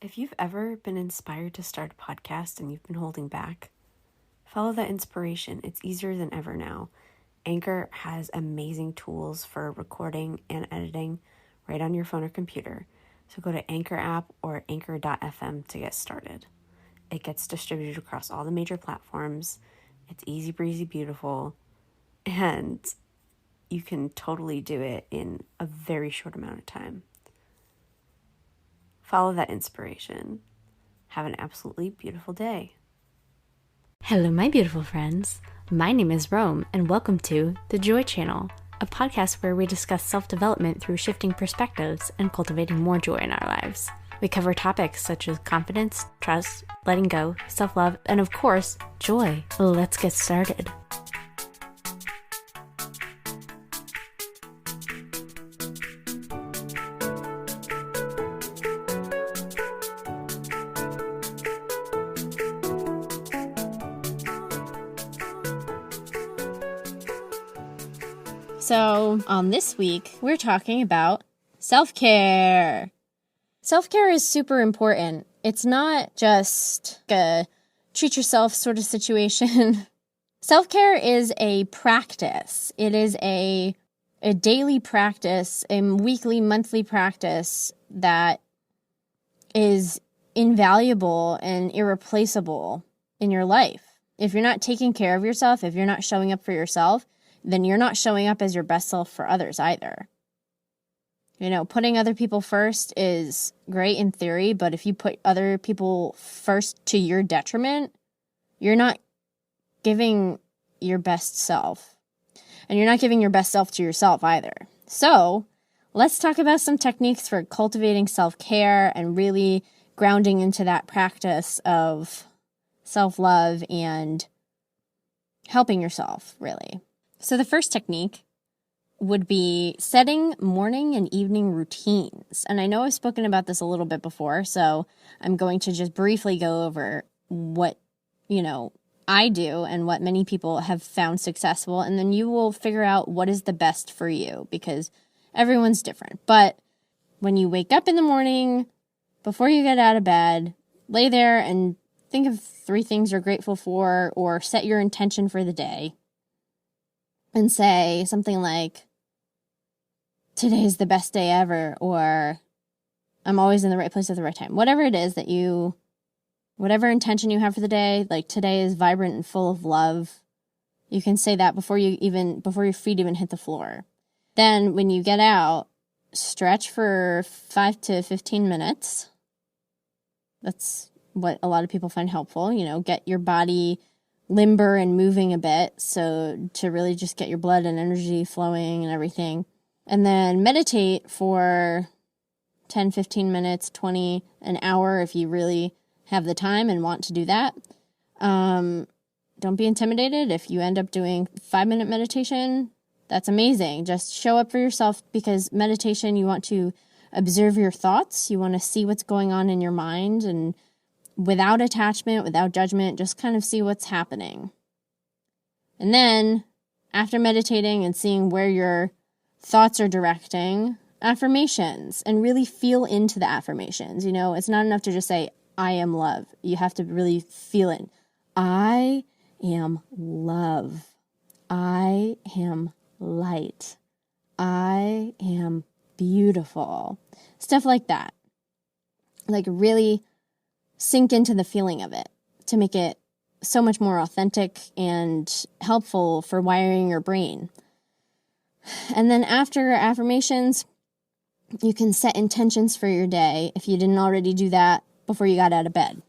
If you've ever been inspired to start a podcast and you've been holding back, follow that inspiration. It's easier than ever now. Anchor has amazing tools for recording and editing right on your phone or computer. So go to Anchor.app or Anchor.fm to get started. It gets distributed across all the major platforms. It's easy breezy, beautiful, and you can totally do it in a very short amount of time. Follow that inspiration. Have an absolutely beautiful day. Hello, my beautiful friends. My name is Rome, and welcome to The Joy Channel, a podcast where we discuss self-development through shifting perspectives and cultivating more joy in our lives. We cover topics such as confidence, trust, letting go, self-love, and of course, joy. Let's get started. So, on this week, we're talking about self-care. Self-care is super important. It's not just a treat yourself sort of situation. Self-care is a practice. It is a daily practice, a weekly, monthly practice that is invaluable and irreplaceable in your life. If you're not taking care of yourself, if you're not showing up for yourself, then you're not showing up as your best self for others either. You know, putting other people first is great in theory, but if you put other people first to your detriment, you're not giving your best self. And you're not giving your best self to yourself either. So, let's talk about some techniques for cultivating self-care and really grounding into that practice of self-love and helping yourself, really. So the first technique would be setting morning and evening routines. And I know I've spoken about this a little bit before, so I'm going to just briefly go over what, I do and what many people have found successful. And then you will figure out what is the best for you because everyone's different. But when you wake up in the morning, before you get out of bed, lay there and think of 3 things you're grateful for or set your intention for the day. And say something like, today's the best day ever, or I'm always in the right place at the right time. Whatever it is whatever intention you have for the day, like today is vibrant and full of love. You can say that before your feet even hit the floor. Then when you get out, stretch for 5 to 15 minutes. That's what a lot of people find helpful. Get your body limber and moving a bit, so to really just get your blood and energy flowing and everything. And then meditate for 10, 15 minutes, 20, an hour if you really have the time and want to do that. Don't be intimidated if you end up doing 5-minute meditation. That's amazing. Just show up for yourself because meditation, you want to observe your thoughts. You want to see what's going on in your mind and without attachment, without judgment, just kind of see what's happening. And then, after meditating and seeing where your thoughts are directing, affirmations, and really feel into the affirmations. It's not enough to just say, I am love. You have to really feel it. I am love. I am light. I am beautiful. Stuff like that. Like really sink into the feeling of it to make it so much more authentic and helpful for wiring your brain. And then after affirmations, you can set intentions for your day if you didn't already do that before you got out of bed.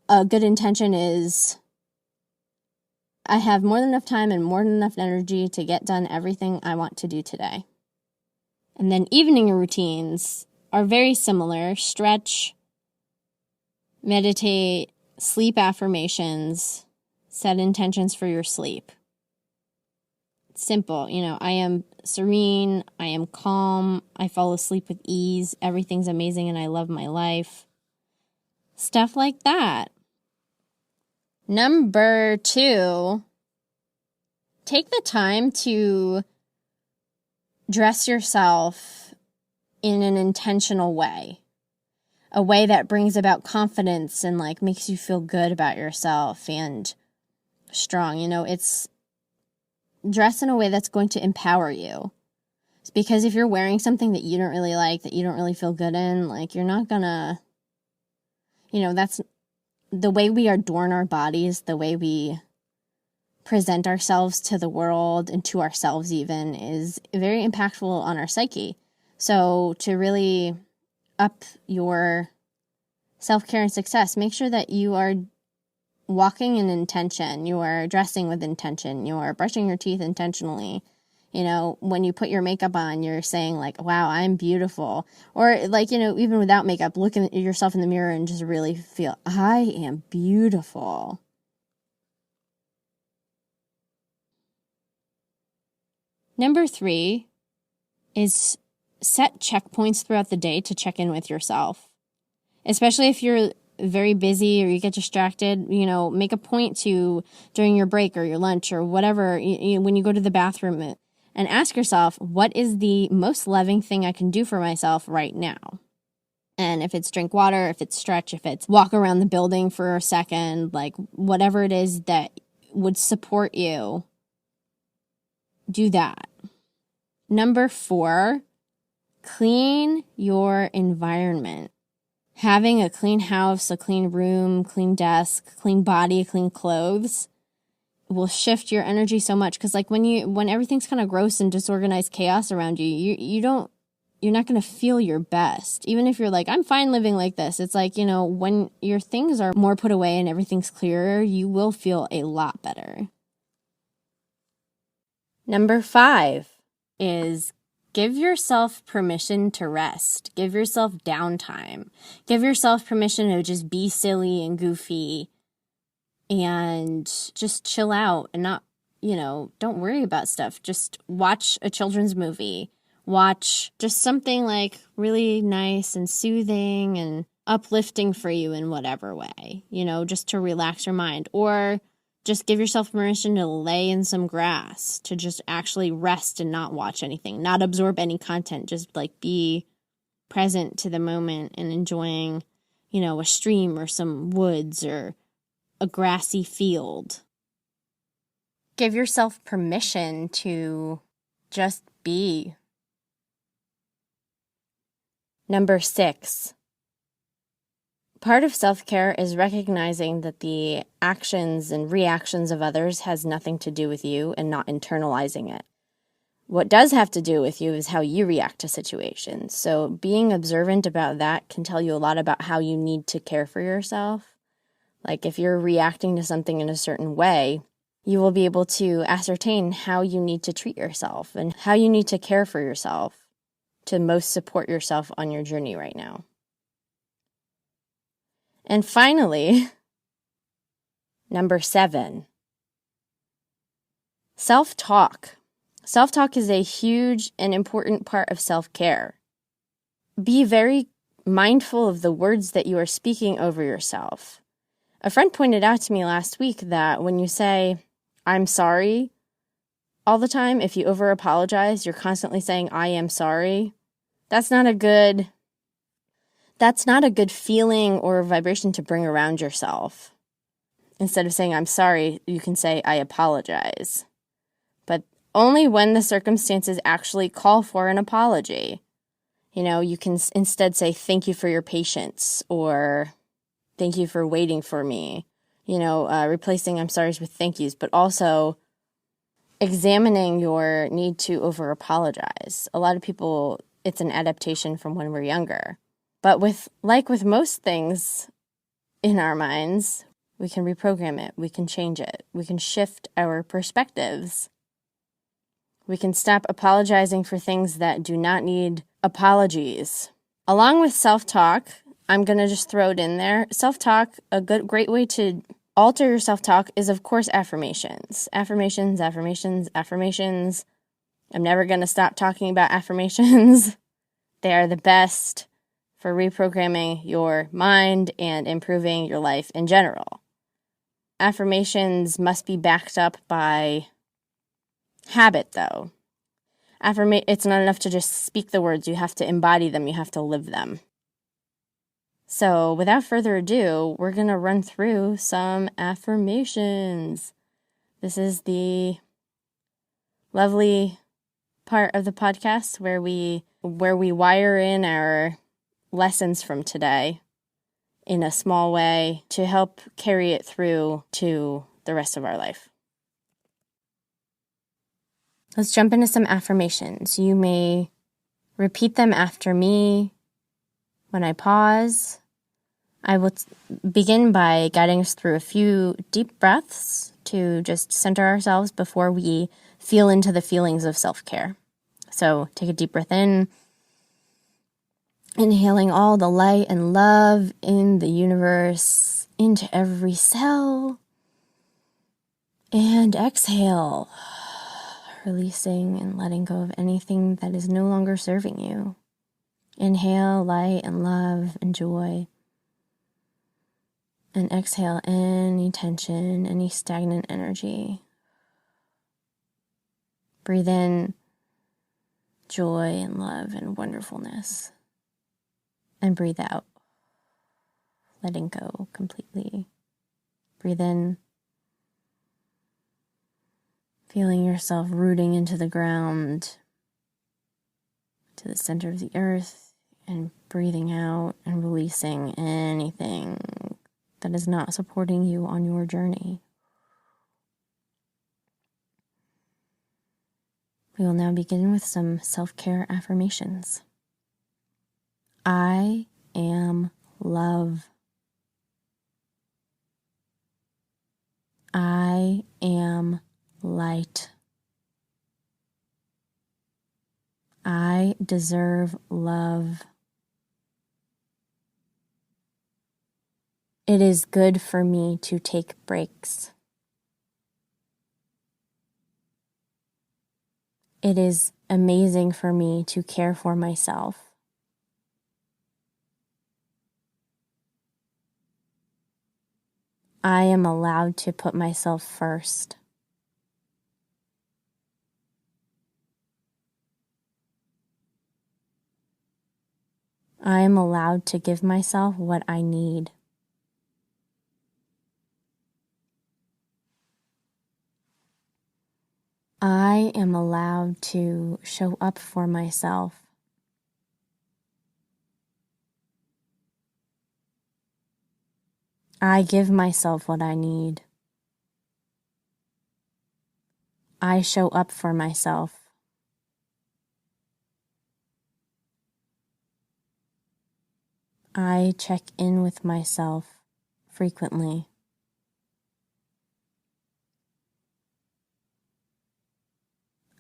A good intention is, I have more than enough time and more than enough energy to get done everything I want to do today. And then evening routines are very similar. Stretch, meditate, sleep affirmations, set intentions for your sleep. It's simple. I am serene, I am calm, I fall asleep with ease, everything's amazing and I love my life. Stuff like that. Number 2, take the time to dress yourself in an intentional way. A way that brings about confidence and like makes you feel good about yourself and strong. It's dress in a way that's going to empower you. It's because if you're wearing something that you don't really like, that you don't really feel good in, like you're not gonna, that's the way we adorn our bodies, the way we present ourselves to the world and to ourselves even is very impactful on our psyche. So to really up your self-care and success, make sure that you are walking in intention, you are dressing with intention, you are brushing your teeth intentionally. When you put your makeup on, you're saying like, wow, I'm beautiful. Or like, even without makeup, look at yourself in the mirror and just really feel, I am beautiful. Number 3 is set checkpoints throughout the day to check in with yourself. Especially if you're very busy or you get distracted, make a point to, during your break or your lunch or whatever, when you go to the bathroom, and ask yourself, what is the most loving thing I can do for myself right now? And if it's drink water, if it's stretch, if it's walk around the building for a second, like whatever it is that would support you, do that. Number 4, clean your environment. Having a clean house, a clean room, clean desk, clean body, clean clothes will shift your energy so much. Because like when everything's kind of gross and disorganized chaos around you, you're not going to feel your best. Even if you're like, I'm fine living like this. It's like, when your things are more put away and everything's clearer, you will feel a lot better. Number 5 is give yourself permission to rest. Give yourself downtime. Give yourself permission to just be silly and goofy and just chill out and not, don't worry about stuff. Just watch a children's movie. Watch just something like really nice and soothing and uplifting for you in whatever way, just to relax your mind. Or just give yourself permission to lay in some grass, to just actually rest and not watch anything, not absorb any content, just like be present to the moment and enjoying, a stream or some woods or a grassy field. Give yourself permission to just be. Number 6. Part of self-care is recognizing that the actions and reactions of others has nothing to do with you and not internalizing it. What does have to do with you is how you react to situations. So being observant about that can tell you a lot about how you need to care for yourself. Like if you're reacting to something in a certain way, you will be able to ascertain how you need to treat yourself and how you need to care for yourself to most support yourself on your journey right now. And finally, number 7, self-talk. Self-talk is a huge and important part of self-care. Be very mindful of the words that you are speaking over yourself. A friend pointed out to me last week that when you say, I'm sorry, all the time, if you over-apologize, you're constantly saying, I am sorry. That's not a good feeling or vibration to bring around yourself. Instead of saying, I'm sorry, you can say, I apologize. But only when the circumstances actually call for an apology. You can instead say, thank you for your patience, or thank you for waiting for me. Replacing I'm sorry's with thank yous, but also examining your need to over-apologize. A lot of people, it's an adaptation from when we're younger. But with most things in our minds, we can reprogram it, we can change it, we can shift our perspectives. We can stop apologizing for things that do not need apologies. Along with self-talk, I'm going to just throw it in there. Self-talk, great way to alter your self-talk is, of course, affirmations. Affirmations. I'm never going to stop talking about affirmations. They are the best for reprogramming your mind and improving your life in general. Affirmations must be backed up by habit, though. It's not enough to just speak the words. You have to embody them. You have to live them. So without further ado, we're going to run through some affirmations. This is the lovely part of the podcast where we wire in our lessons from today in a small way to help carry it through to the rest of our life. Let's jump into some affirmations. You may repeat them after me when I pause. I will begin by guiding us through a few deep breaths to just center ourselves before we feel into the feelings of self-care. So take a deep breath in, inhaling all the light and love in the universe into every cell. And exhale, releasing and letting go of anything that is no longer serving you. Inhale light and love and joy. And exhale any tension, any stagnant energy. Breathe in joy and love and wonderfulness. And breathe out, letting go completely. Breathe in, feeling yourself rooting into the ground, to the center of the earth, and breathing out and releasing anything that is not supporting you on your journey. We will now begin with some self-care affirmations. I am love. I am light. I deserve love. It is good for me to take breaks. It is amazing for me to care for myself. I am allowed to put myself first. I am allowed to give myself what I need. I am allowed to show up for myself. I give myself what I need. I show up for myself. I check in with myself frequently.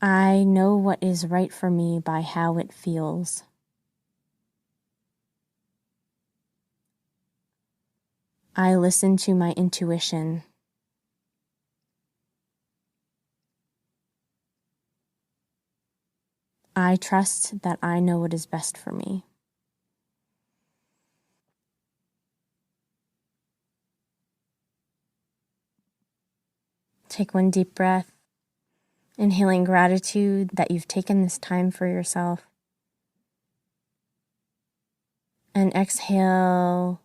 I know what is right for me by how it feels. I listen to my intuition. I trust that I know what is best for me. Take one deep breath, inhaling gratitude that you've taken this time for yourself. And exhale,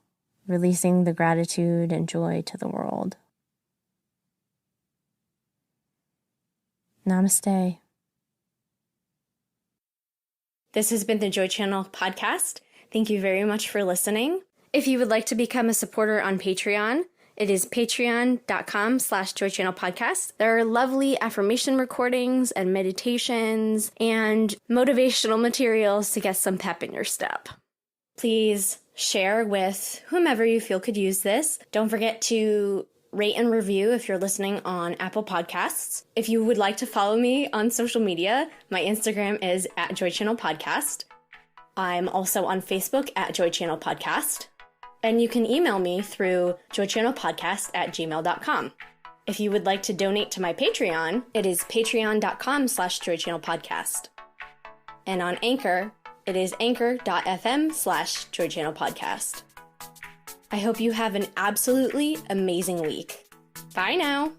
releasing the gratitude and joy to the world. Namaste. This has been the Joy Channel podcast. Thank you very much for listening. If you would like to become a supporter on Patreon, it is patreon.com/joychannelpodcast. There are lovely affirmation recordings and meditations and motivational materials to get some pep in your step. Please share with whomever you feel could use this. Don't forget to rate and review if you're listening on Apple Podcasts. If you would like to follow me on social media, my Instagram is @joychannelpodcast. I'm also on Facebook @joychannelpodcast. And you can email me through joychannelpodcast@gmail.com. If you would like to donate to my Patreon, it is patreon.com/joychannelpodcast. And on Anchor, it is anchor.fm/joychannelpodcast. I hope you have an absolutely amazing week. Bye now.